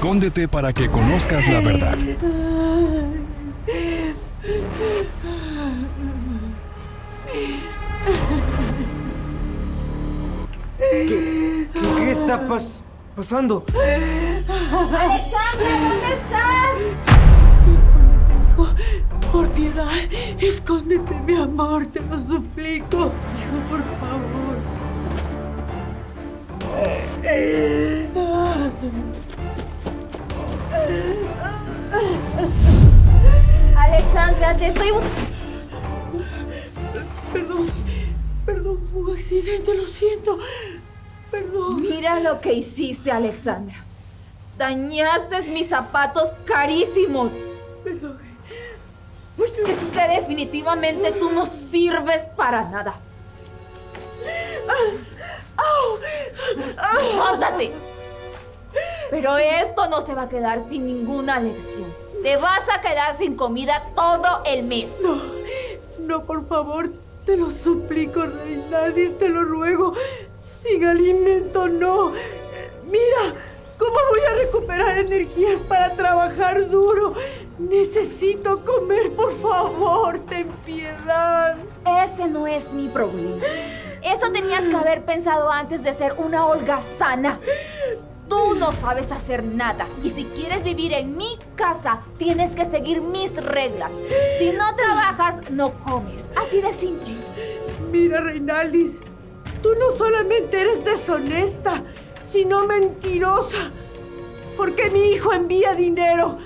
Escóndete para que conozcas la verdad. ¿Qué está pasando? ¡Alexandra, ¿dónde estás? Escóndete, hijo. Por piedad, escóndete, mi amor, te lo suplico. Hijo, por favor. Alexandra, te estoy buscando. Perdón, fue un accidente, lo siento. Perdón. Mira lo que hiciste, Alexandra. Dañaste mis zapatos carísimos. Perdón. Es que definitivamente tú no sirves para nada. ¡Jódate! Pero esto no se va a quedar sin ninguna lección. Te vas a quedar sin comida todo el mes. No, por favor, te lo suplico, Reinaldis, te lo ruego. Sin alimento, no. Mira, ¿cómo voy a recuperar energías para trabajar duro? Necesito comer, por favor, ten piedad. Ese no es mi problema. Eso tenías que haber pensado antes de ser una holgazana. Tú no sabes hacer nada. Y si quieres vivir en mi casa, tienes que seguir mis reglas. Si no trabajas, no comes. Así de simple. Mira, Reinaldis, tú no solamente eres deshonesta, sino mentirosa. Porque mi hijo envía dinero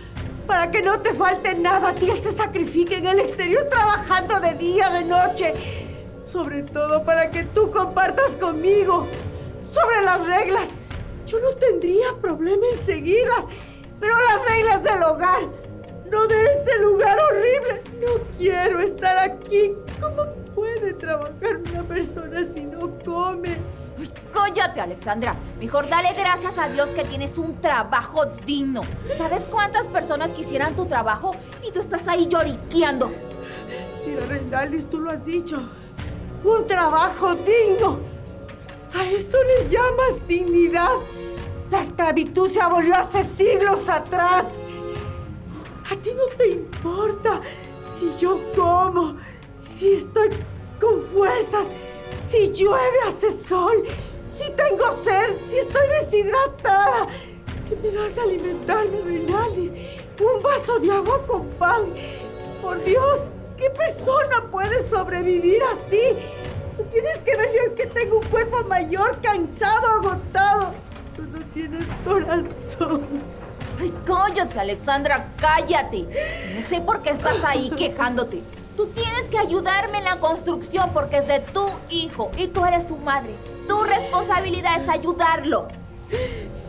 para que no te falte nada. A ti él se sacrifica en el exterior trabajando de día, de noche. Sobre todo para que tú compartas conmigo. Sobre las reglas, yo no tendría problema en seguirlas. Pero las reglas del hogar, no de este lugar horrible. No quiero estar aquí. ¿Cómo puede trabajar una persona si no come? Uy, cállate, Alexandra. Mejor dale gracias a Dios que tienes un trabajo digno. ¿Sabes cuántas personas quisieran tu trabajo y tú estás ahí lloriqueando? Mira, Reinaldis, tú lo has dicho. Un trabajo digno. ¿A esto le llamas dignidad? La esclavitud se abolió hace siglos atrás. A ti no te importa si yo como, si estoy con fuerzas, si llueve, hace sol, si tengo sed, si estoy deshidratada. ¿Qué me das a alimentarme, Reinaldis? Un vaso de agua con pan. Por Dios, ¿qué persona puede sobrevivir así? Tú tienes que ver yo que tengo un cuerpo mayor, cansado, agotado. Tú no tienes corazón. Ay, cállate, Alexandra, cállate. No sé por qué estás ahí quejándote. Tú tienes que ayudarme en la construcción porque es de tu hijo y tú eres su madre. Tu responsabilidad es ayudarlo.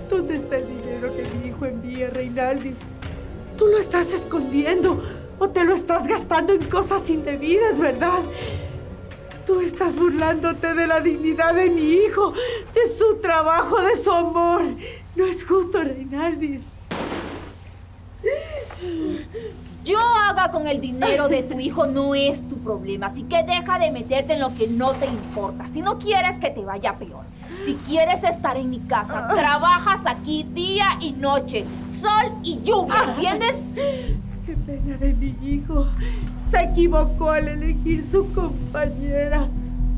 ¿Dónde está el dinero que mi hijo envía, Reinaldis? Tú lo estás escondiendo o te lo estás gastando en cosas indebidas, ¿verdad? Tú estás burlándote de la dignidad de mi hijo, de su trabajo, de su amor. No es justo, Reinaldis. Yo haga con el dinero de tu hijo no es tu problema, así que deja de meterte en lo que no te importa. Si no quieres que te vaya peor. Si quieres estar en mi casa, trabajas aquí día y noche, sol y lluvia, ¿entiendes? Qué pena de mi hijo. Se equivocó al elegir su compañera.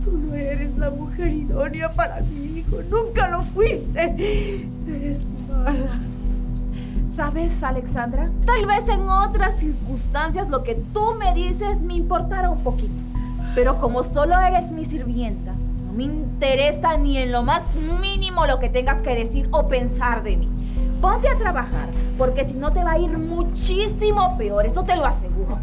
Tú no eres la mujer idónea para mi hijo. Nunca lo fuiste. Eres mala. ¿Sabes, Alexandra? Tal vez en otras circunstancias lo que tú me dices me importara un poquito. Pero como solo eres mi sirvienta, no me interesa ni en lo más mínimo lo que tengas que decir o pensar de mí. Ponte a trabajar, porque si no te va a ir muchísimo peor, eso te lo aseguro.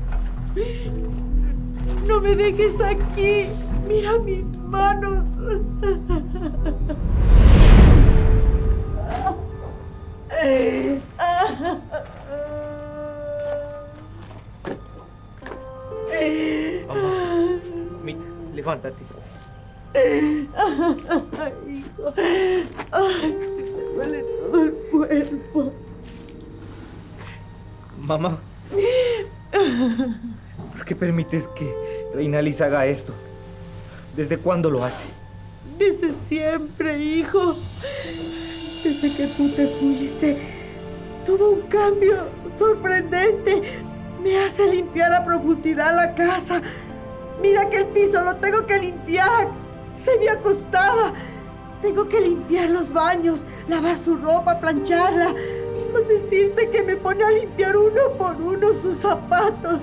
No me dejes aquí. Mira mis manos. Mamá, Mita, levántate. Ay, hijo. Ay, me duele todo el cuerpo. Mamá, ¿por qué permites que Reinaldis haga esto? ¿Desde cuándo lo hace? Desde siempre, hijo. Desde que tú te fuiste, tuvo un cambio sorprendente. Me hace limpiar a profundidad la casa. Mira que el piso lo tengo que limpiar semi-acostada. Tengo que limpiar los baños, lavar su ropa, plancharla. Con decirte que me pone a limpiar uno por uno sus zapatos.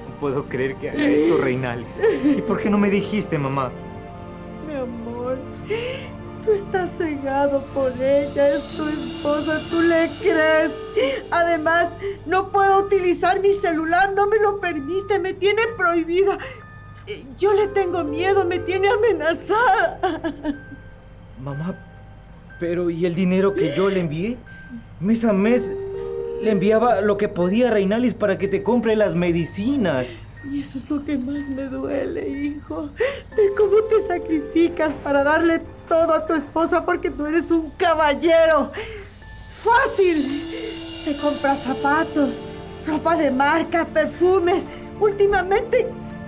No puedo creer que haga esto, Reinalis. ¿Y por qué no me dijiste, mamá? Mi amor, tú estás cegado por ella, es tu esposa, tú le crees. Además, no puedo utilizar mi celular, no me lo permite, me tiene prohibida. Yo le tengo miedo, me tiene amenazada. Mamá, pero ¿y el dinero que yo le envié? Mes a mes le enviaba lo que podía, Reinalis, para que te compre las medicinas. Y eso es lo que más me duele, hijo. Ver cómo te sacrificas para darle todo a tu esposa porque tú eres un caballero. ¡Fácil! Se compra zapatos, ropa de marca, perfumes. Últimamente,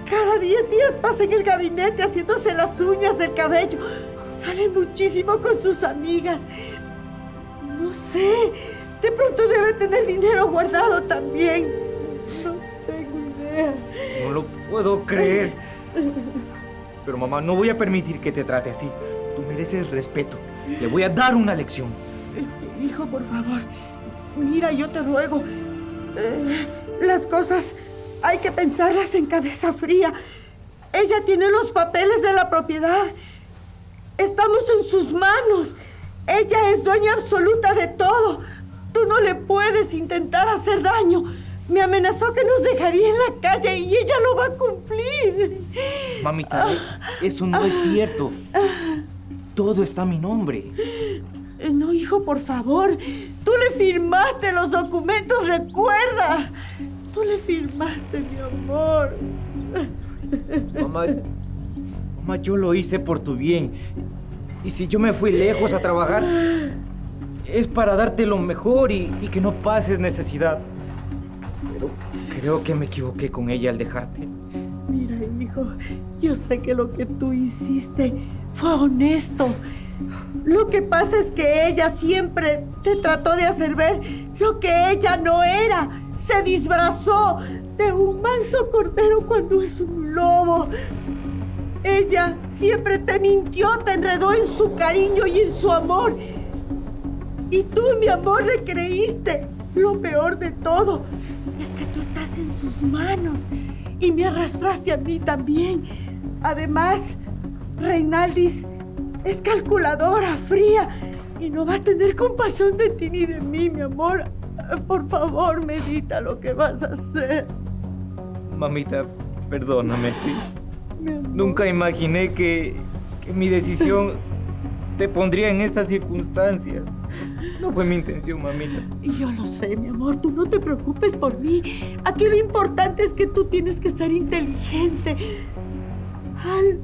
cada 10 días pasa en el gabinete haciéndose las uñas, el cabello. Sale muchísimo con sus amigas. No sé, de pronto debe tener dinero guardado también. No tengo idea. No lo puedo creer. Pero mamá, no voy a permitir que te trate así. Tú mereces respeto. Le voy a dar una lección. Hijo, por favor, mira, yo te ruego. Las cosas hay que pensarlas en cabeza fría. Ella tiene los papeles de la propiedad. Estamos en sus manos. Ella es dueña absoluta de todo. Tú no le puedes intentar hacer daño. Me amenazó que nos dejaría en la calle y ella lo va a cumplir. Mamita, eso no es cierto. Todo está a mi nombre. No, hijo, por favor. Tú le firmaste los documentos, recuerda. Tú le firmaste, mi amor. Mamá, yo lo hice por tu bien. Y si yo me fui lejos a trabajar, es para darte lo mejor y que no pases necesidad. Pero creo que me equivoqué con ella al dejarte. Mira, hijo, yo sé que lo que tú hiciste fue honesto. Lo que pasa es que ella siempre te trató de hacer ver lo que ella no era. Se disfrazó de un manso cordero cuando es un lobo. Ella siempre te mintió, te enredó en su cariño y en su amor. Y tú, mi amor, le creíste. Lo peor de todo es que tú estás en sus manos y me arrastraste a mí también. Además, Reinaldis es calculadora, fría y no va a tener compasión de ti ni de mí, mi amor. Por favor, medita lo que vas a hacer. Mamita, perdóname, sí. Nunca imaginé que mi decisión te pondría en estas circunstancias. No fue mi intención, mamita. Y yo lo sé, mi amor. Tú no te preocupes por mí. Aquí lo importante es que tú tienes que ser inteligente al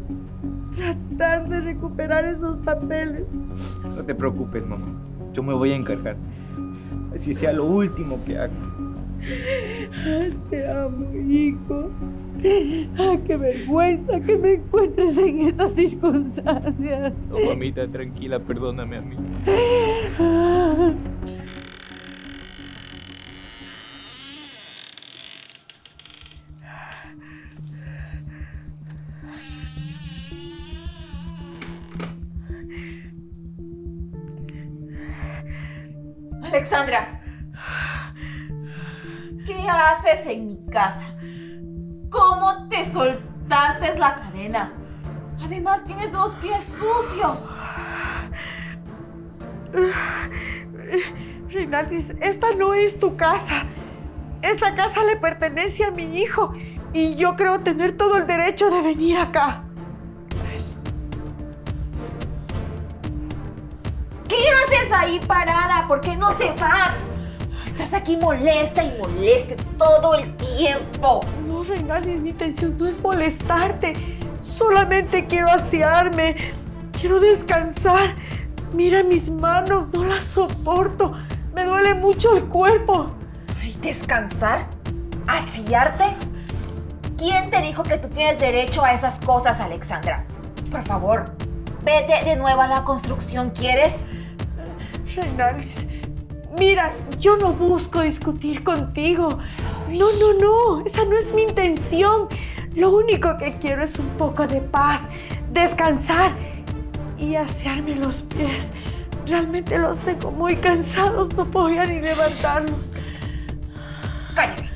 tratar de recuperar esos papeles. No te preocupes, mamá. Yo me voy a encargar. Así sea lo último que haga. Te amo, hijo. Qué vergüenza que me encuentres en esas circunstancias. No, mamita, tranquila, perdóname a mí. Alexandra, ¿qué haces en mi casa? ¿Cómo te soltaste la cadena? Además tienes los pies sucios. Reinaldis, esta no es tu casa. Esta casa le pertenece a mi hijo y yo creo tener todo el derecho de venir acá. ¿Qué haces ahí parada? ¿Por qué no te vas? Estás aquí molesta y moleste todo el tiempo. No, Reinaldis, mi intención no es molestarte. Solamente quiero asearme. Quiero descansar. Mira mis manos, no las soporto. Me duele mucho el cuerpo. ¿Y descansar? ¿Asearte? ¿Quién te dijo que tú tienes derecho a esas cosas, Alexandra? Por favor, vete de nuevo a la construcción, ¿quieres? Reinaldis, Mira, yo no busco discutir contigo. No, esa no es mi intención. Lo único que quiero es un poco de paz, descansar y asearme los pies. Realmente los tengo muy cansados, no podía ni levantarlos. Cállate.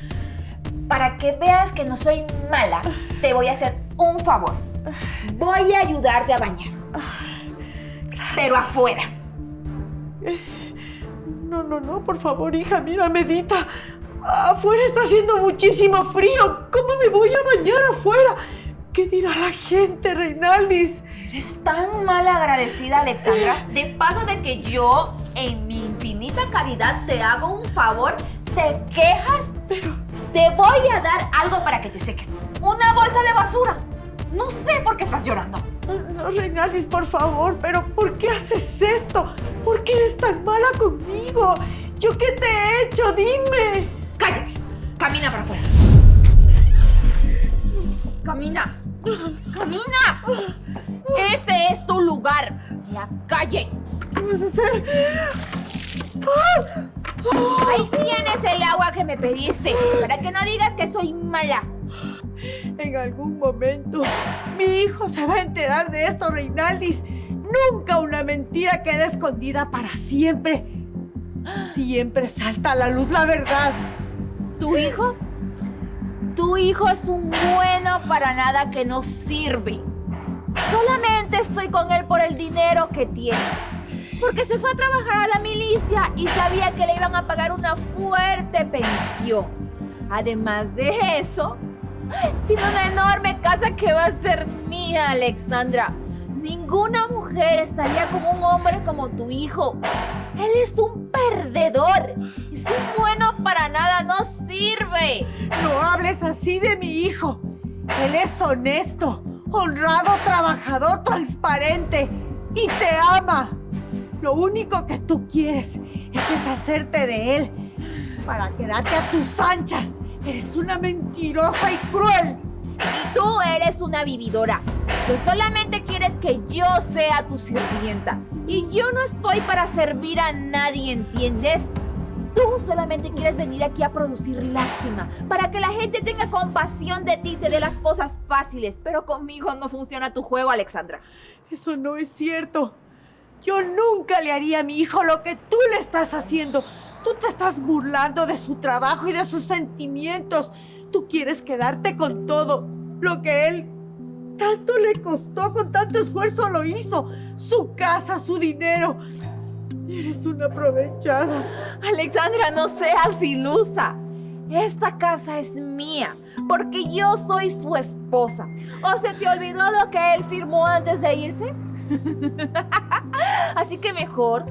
Para que veas que no soy mala, te voy a hacer un favor. Voy a ayudarte a bañar. Pero afuera. No, por favor, hija, mira, medita. Afuera está haciendo muchísimo frío. ¿Cómo me voy a bañar afuera? ¿Qué dirá la gente, Reinaldis? Eres tan mal agradecida, Alexandra. De paso de que yo, en mi infinita caridad, te hago un favor, te quejas. Pero te voy a dar algo para que te seques. Una bolsa de basura. No sé por qué estás llorando. no, Reinaldis, por favor, pero ¿por qué haces esto? ¿Por qué eres tan mala conmigo? ¿Yo qué te he hecho? Dime. Cállate. Camina para afuera. Camina. ¡Camina! Ese es tu lugar, la calle. ¿Qué vas a hacer? Ahí tienes el agua que me pediste, para que no digas que soy mala. En algún momento, mi hijo se va a enterar de esto, Reinaldis. Nunca una mentira queda escondida para siempre. Siempre salta a la luz la verdad. ¿Tu hijo? Tu hijo es un bueno para nada que no sirve. Solamente estoy con él por el dinero que tiene. Porque se fue a trabajar a la milicia y sabía que le iban a pagar una fuerte pensión. Además de eso, tiene una enorme casa que va a ser mía, Alexandra. Ninguna mujer estaría con un hombre como tu hijo. Él es un perdedor. Es un bueno para nada, no sirve. No hables así de mi hijo. Él es honesto, honrado, trabajador, transparente y te ama. Lo único que tú quieres es deshacerte de él para quedarte a tus anchas. Eres una mentirosa y cruel. Y tú eres una vividora, que solamente quieres que yo sea tu sirvienta. Y yo no estoy para servir a nadie, ¿entiendes? Tú solamente quieres venir aquí a producir lástima, para que la gente tenga compasión de ti y te dé las cosas fáciles. Pero conmigo no funciona tu juego, Alexandra. Eso no es cierto. Yo nunca le haría a mi hijo lo que tú le estás haciendo. Tú te estás burlando de su trabajo y de sus sentimientos. Tú quieres quedarte con todo lo que él tanto le costó, con tanto esfuerzo lo hizo. Su casa, su dinero. Eres una aprovechada. Alexandra, no seas ilusa. Esta casa es mía, porque yo soy su esposa. ¿O se te olvidó lo que él firmó antes de irse? Así que mejor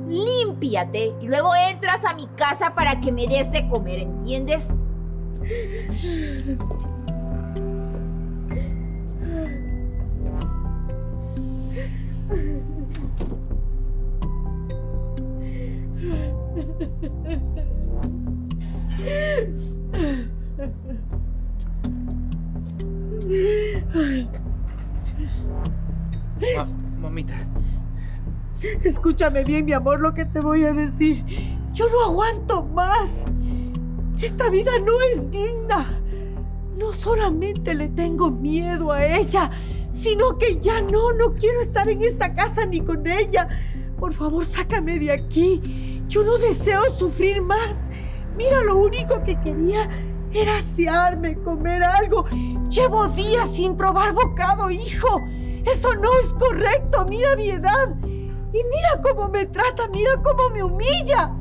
límpiate y luego entras a mi casa para que me des de comer, ¿entiendes? Mamita. Escúchame bien, mi amor, lo que te voy a decir. Yo no aguanto más. Esta vida no es digna. No solamente le tengo miedo a ella, sino que ya no quiero estar en esta casa ni con ella. Por favor, sácame de aquí. Yo no deseo sufrir más. Mira, lo único que quería era asearme, comer algo. Llevo días sin probar bocado, hijo. Eso no es correcto. Mira mi edad. Y mira cómo me trata, mira cómo me humilla.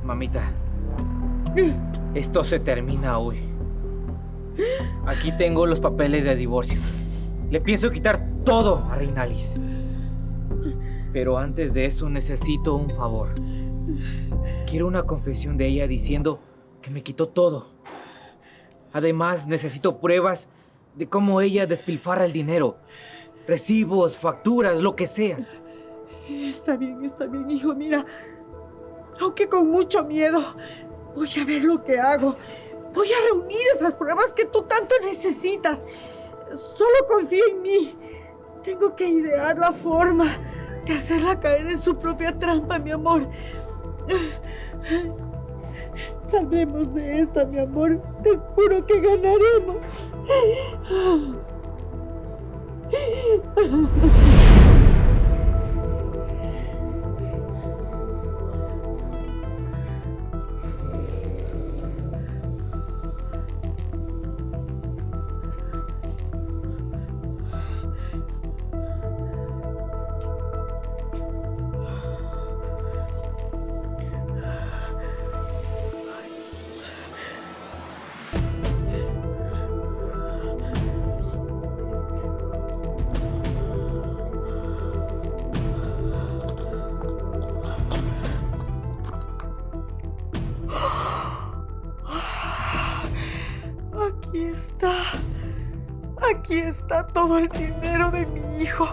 Mamita, esto se termina hoy. Aquí tengo los papeles de divorcio. Le pienso quitar todo a Reinaldis. Pero antes de eso necesito un favor. Quiero una confesión de ella diciendo que me quitó todo. Además, necesito pruebas de cómo ella despilfarra el dinero. Recibos, facturas, lo que sea. Está bien, hijo. Mira, aunque con mucho miedo, voy a ver lo que hago. Voy a reunir esas pruebas que tú tanto necesitas. Solo confía en mí. Tengo que idear la forma de hacerla caer en su propia trampa, mi amor. Saldremos de esta, mi amor. Te juro que ganaremos. Aquí está todo el dinero de mi hijo,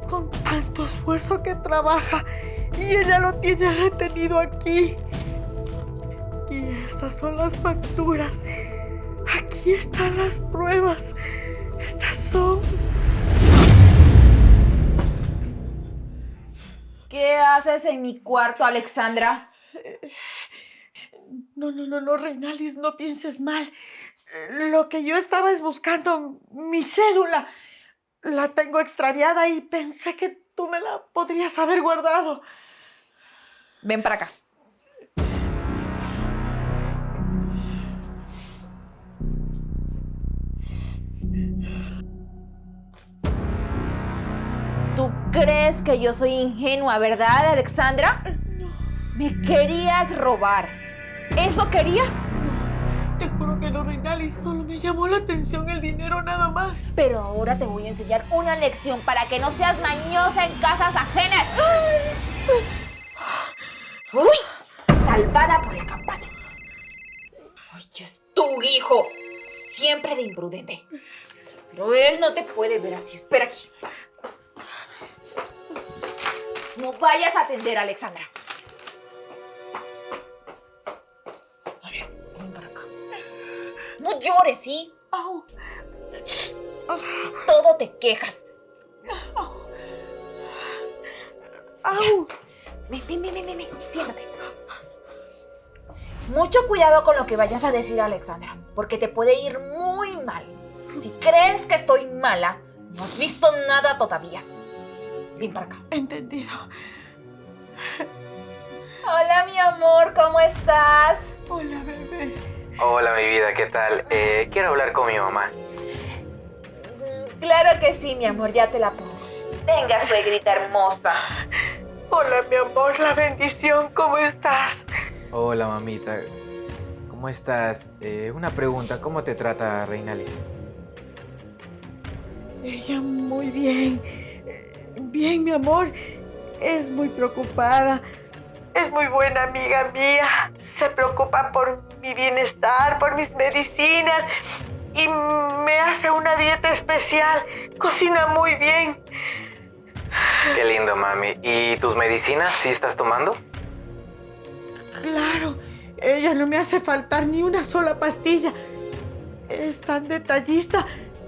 con tanto esfuerzo que trabaja, y ella lo tiene retenido aquí. Y estas son las facturas. Aquí están las pruebas. Estas son... ¿Qué haces en mi cuarto, Alexandra? No, Reinalis, no pienses mal. Lo que yo estaba es buscando mi cédula. La tengo extraviada y pensé que tú me la podrías haber guardado. Ven para acá. ¿Tú crees que yo soy ingenua, verdad, Alexandra? No. ¿Me querías robar? ¿Eso querías? Te juro que no, Reinalis, solo me llamó la atención el dinero nada más. Pero ahora te voy a enseñar una lección para que no seas mañosa en casas ajenas. ¡Uy! Salvada por la campana. ¡Ay, es tu hijo! Siempre de imprudente. Pero él no te puede ver así. Espera aquí. No vayas a atender, Alexandra. No llores, ¿sí? Au. Todo te quejas. Au. Ven, siéntate. Mucho cuidado con lo que vayas a decir, Alexandra, porque te puede ir muy mal. Si crees que soy mala, no has visto nada todavía. Ven para acá. Entendido. Hola, mi amor, ¿cómo estás? Hola, bebé. Hola, mi vida, ¿qué tal? Quiero hablar con mi mamá. Claro que sí, mi amor, ya te la pongo. Venga, suegrita hermosa. Hola, mi amor, la bendición, ¿cómo estás? Hola, mamita. ¿Cómo estás? Una pregunta, ¿cómo te trata Reinalis? Ella muy bien. Bien, mi amor. Es muy preocupada. Es muy buena amiga mía. Se preocupa por mi bienestar, por mis medicinas. Y me hace una dieta especial. Cocina muy bien. Qué lindo, mami. ¿Y tus medicinas sí estás tomando? Claro. Ella no me hace faltar ni una sola pastilla. Es tan detallista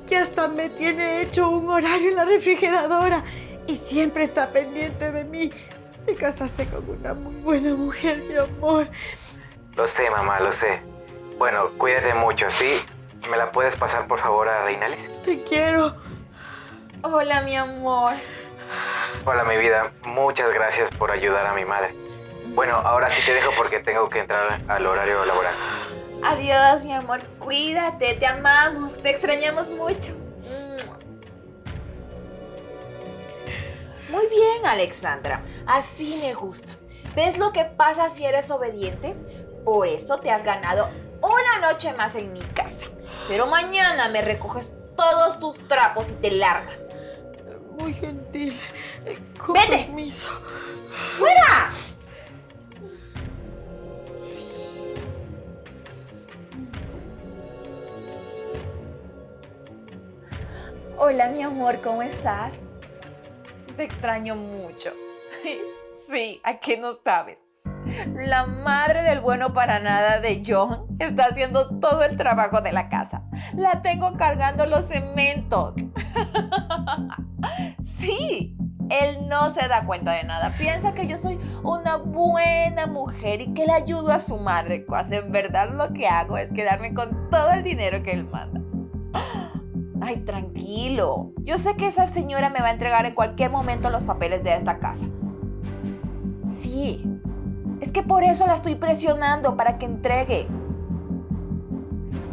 que hasta me tiene hecho un horario en la refrigeradora. Y siempre está pendiente de mí. Te casaste con una muy buena mujer, mi amor. Lo sé, mamá, lo sé. Bueno, cuídate mucho, ¿sí? ¿Me la puedes pasar, por favor, a Reinalis? Te quiero. Hola, mi amor. Hola, mi vida. Muchas gracias por ayudar a mi madre. Bueno, ahora sí te dejo porque tengo que entrar al horario laboral. Adiós, mi amor. Cuídate, te amamos, te extrañamos mucho. Muy bien, Alexandra. Así me gusta. ¿Ves lo que pasa si eres obediente? Por eso te has ganado una noche más en mi casa. Pero mañana me recoges todos tus trapos y te largas. Muy gentil. Con ¡Vete! permiso. ¡Fuera! Hola, mi amor, ¿cómo estás? Te extraño mucho. Sí, ¿a qué no sabes? La madre del bueno para nada de John está haciendo todo el trabajo de la casa. La tengo cargando los cementos. Sí, Él no se da cuenta de nada. Piensa que yo soy una buena mujer y que le ayudo a su madre, cuando en verdad lo que hago es quedarme con todo el dinero que él manda. Ay, tranquilo. Yo sé que esa señora me va a entregar en cualquier momento los papeles de esta casa. Sí, es que por eso la estoy presionando para que entregue.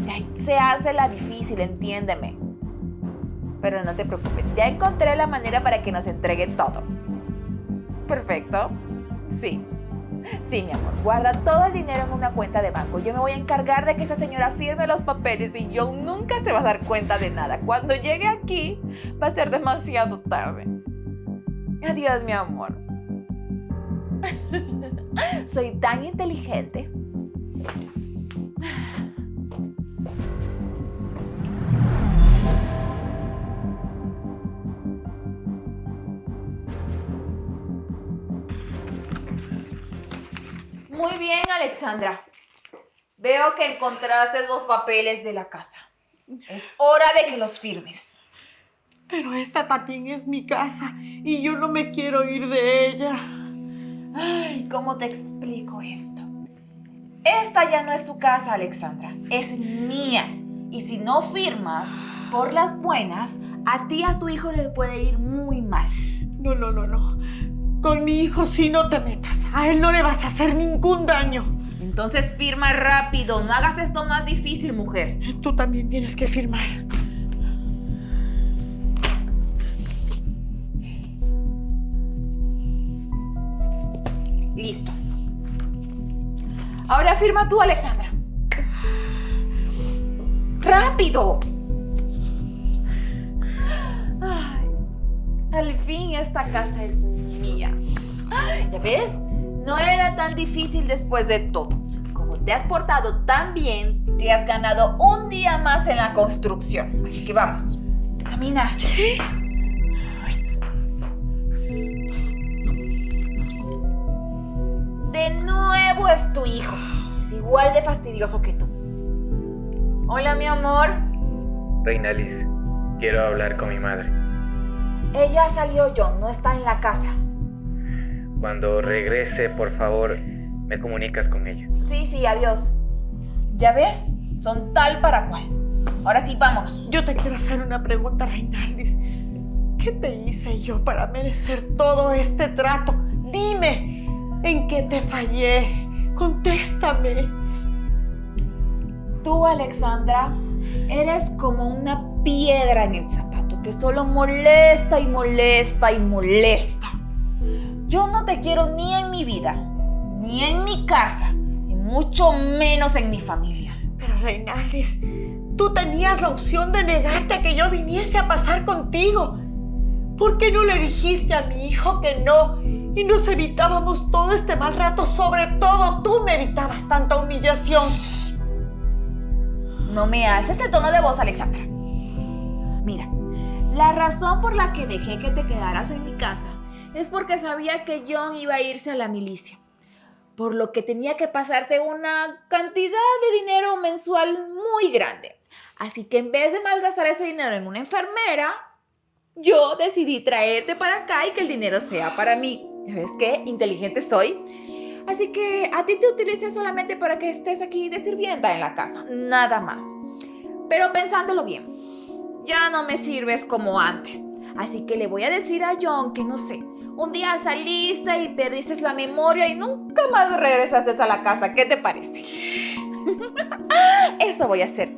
Ay, se hace la difícil, entiéndeme. Pero no te preocupes, ya encontré la manera para que nos entregue todo. ¿Perfecto? Sí. Sí, mi amor, guarda todo el dinero en una cuenta de banco. Yo me voy a encargar de que esa señora firme los papeles y John nunca se va a dar cuenta de nada. Cuando llegue aquí, va a ser demasiado tarde. Adiós, mi amor. Soy tan inteligente. Muy bien, Alexandra. Veo que encontraste los papeles de la casa. Es hora de que los firmes. Pero esta también es mi casa y yo no me quiero ir de ella. Ay, ¿cómo te explico esto? Esta ya no es tu casa, Alexandra. Es mía. Y si no firmas, por las buenas, a ti y a tu hijo le puede ir muy mal. No. Con mi hijo sí no te metas. A él no le vas a hacer ningún daño. Entonces firma rápido. No hagas esto más difícil, mujer. Tú también tienes que firmar. Listo. Ahora firma tú, Alexandra. ¡Rápido! Ay, al fin esta casa es mía. ¿Ya ves? No era tan difícil después de todo. Como te has portado tan bien, te has ganado un día más en la construcción. Así que vamos. Camina. De nuevo es tu hijo. Es igual de fastidioso que tú. Hola, mi amor. Reinalis, quiero hablar con mi madre. Ella salió, John. No está en la casa. Cuando regrese, por favor, me comunicas con ella. Sí, adiós. ¿Ya ves? Son tal para cual. Ahora sí, vámonos. Yo te quiero hacer una pregunta, Reinaldis. ¿Qué te hice yo para merecer todo este trato? Dime, ¿en qué te fallé? Contéstame. Tú, Alexandra, eres como una piedra en el zapato que solo molesta y molesta y molesta. Yo no te quiero ni en mi vida, ni en mi casa, y mucho menos en mi familia. Pero, Reinaldis, tú tenías la opción de negarte a que yo viniese a pasar contigo. ¿Por qué no le dijiste a mi hijo que no? Y nos evitábamos todo este mal rato. Sobre todo tú me evitabas tanta humillación. No me alces el tono de voz, Alexandra. Mira, la razón por la que dejé que te quedaras en mi casa es porque sabía que John iba a irse a la milicia. Por lo que tenía que pasarte una cantidad de dinero mensual muy grande. Así que en vez de malgastar ese dinero en una enfermera, yo decidí traerte para acá y que el dinero sea para mí. ¿Ves qué inteligente soy? Así que a ti te utilicé solamente para que estés aquí de sirvienta en la casa, nada más. Pero pensándolo bien, ya no me sirves como antes. Así que le voy a decir a John que no sé, un día saliste y perdiste la memoria y nunca más regresaste a la casa. ¿Qué te parece? Eso voy a hacer.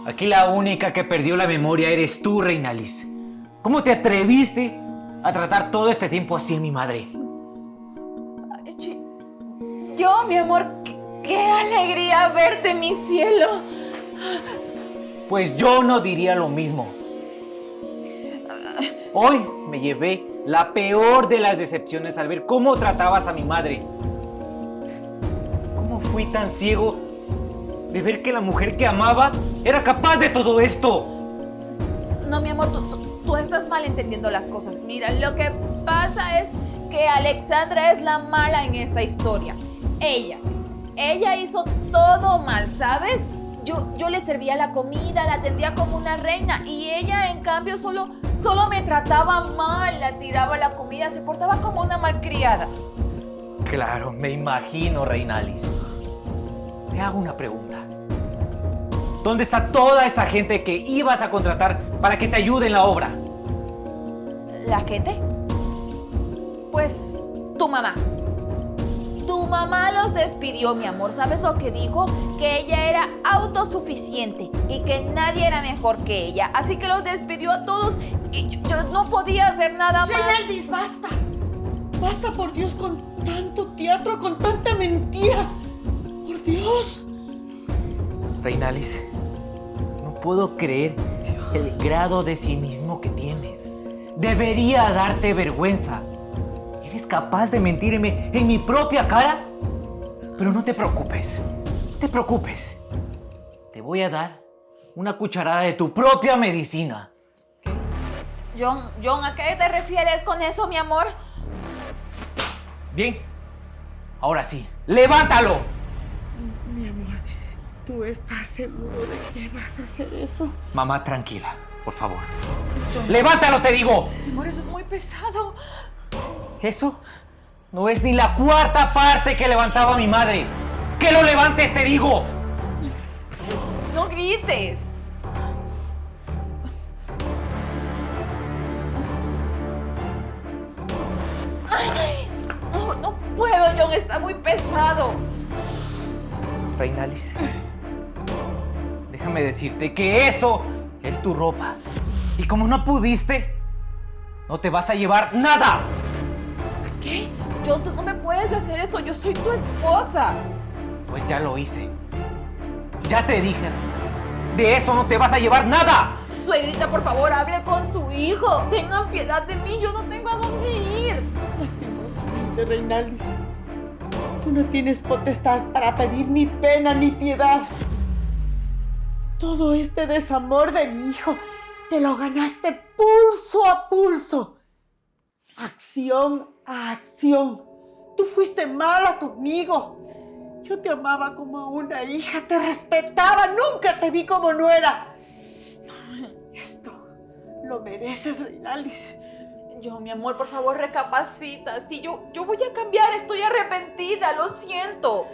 Aquí la única que perdió la memoria eres tú, Reinalis. ¿Cómo te atreviste a tratar todo este tiempo así a mi madre? Yo, mi amor, qué alegría verte, mi cielo. Pues yo no diría lo mismo. Hoy me llevé la peor de las decepciones al ver cómo tratabas a mi madre. ¿Cómo fui tan ciego de ver que la mujer que amaba era capaz de todo esto? No, mi amor, tú estás mal entendiendo las cosas. Mira, lo que pasa es que Alexandra es la mala en esta historia. Ella hizo todo mal, ¿sabes? Yo le servía la comida, la atendía como una reina y ella, en cambio, solo me trataba mal, la tiraba la comida, se portaba como una malcriada. Claro, me imagino, Reinalis. Te hago una pregunta. ¿Dónde está toda esa gente que ibas a contratar para que te ayude en la obra? ¿La gente? Pues tu mamá. Tu mamá los despidió, mi amor. ¿Sabes lo que dijo? Que ella era autosuficiente y que nadie era mejor que ella. Así que los despidió a todos y yo no podía hacer nada más. Reinaldis, basta. Basta, por Dios, con tanto teatro, con tanta mentira. Por Dios. Reinalis, no puedo creer el grado de cinismo que tienes. Debería darte vergüenza. ¿Eres capaz de mentirme en mi propia cara? Pero no te preocupes, no te preocupes. Te voy a dar una cucharada de tu propia medicina. John, ¿a qué te refieres con eso, mi amor? Bien, ahora sí, ¡levántalo! Mi amor, ¿tú estás seguro de que vas a hacer eso? Mamá, tranquila, por favor. John, ¡Levántalo, te digo! mi amor, eso es muy pesado. Eso no es ni la cuarta parte que levantaba mi madre. ¡Que lo levantes, te digo! No grites. Ay, no puedo, John, está muy pesado. Reinalis, déjame decirte que eso es tu ropa. Y como no pudiste, no te vas a llevar nada. ¿Qué? John, tú no me puedes hacer eso. Yo soy tu esposa. Pues ya lo hice. Ya te dije. De eso no te vas a llevar nada. Suegrita, por favor, hable con su hijo. Tengan piedad de mí. Yo no tengo a dónde ir. Lastimosamente, Reinaldis, tú no tienes potestad para pedir ni pena ni piedad. Todo este desamor de mi hijo te lo ganaste pulso a pulso, acción a acción. Tú fuiste mala conmigo. Yo te amaba como a una hija, te respetaba, nunca te vi como nuera. Esto lo mereces, Reinaldis. John, mi amor, por favor, recapacita. Sí, yo voy a cambiar. Estoy arrepentida, lo siento.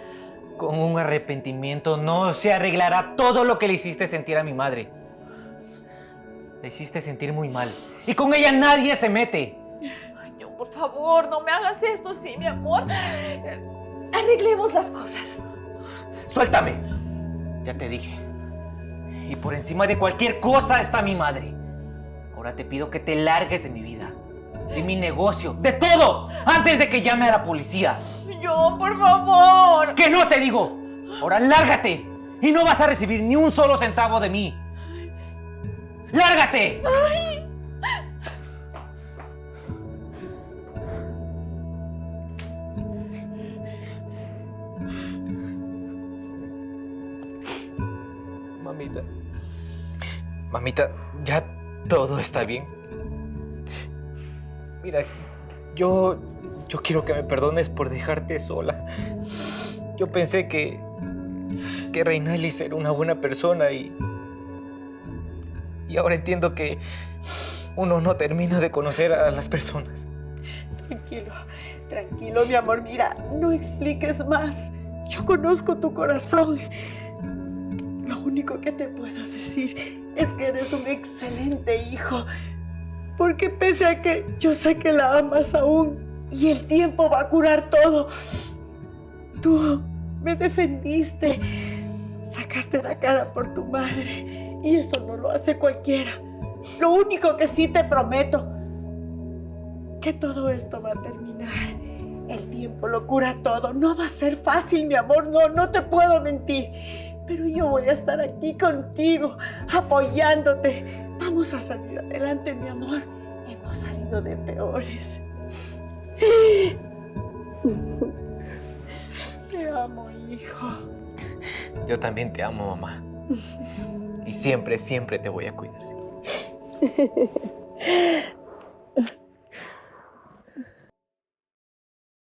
Con un arrepentimiento no se arreglará todo lo que le hiciste sentir a mi madre. La hiciste sentir muy mal. Y con ella nadie se mete. Ay, John, por favor, no me hagas esto, sí, mi amor. Arreglemos las cosas. ¡Suéltame! Ya te dije. Y por encima de cualquier cosa está mi madre. Ahora te pido que te largues de mi vida, de mi negocio, de todo, antes de que llame a la policía. John, por favor. ¡Que no te digo! Ahora lárgate y no vas a recibir ni un solo centavo de mí. ¡Lárgate! Ay. Mamita, ya todo está bien. Mira, yo quiero que me perdones por dejarte sola. Yo pensé que Reinaldis era una buena persona y ahora entiendo que uno no termina de conocer a las personas. Tranquilo, tranquilo, mi amor. Mira, no expliques más. Yo conozco tu corazón. Lo único que te puedo decir es que eres un excelente hijo. Porque pese a que yo sé que la amas aún y el tiempo va a curar todo, tú me defendiste, sacaste la cara por tu madre y eso no lo hace cualquiera. Lo único que sí te prometo, que todo esto va a terminar. El tiempo lo cura todo. No va a ser fácil, mi amor, no te puedo mentir. Pero yo voy a estar aquí contigo, apoyándote. Vamos a salir adelante, mi amor. Hemos salido de peores. Te amo, hijo. Yo también te amo, mamá. Y siempre, siempre te voy a cuidar. ¿Sí?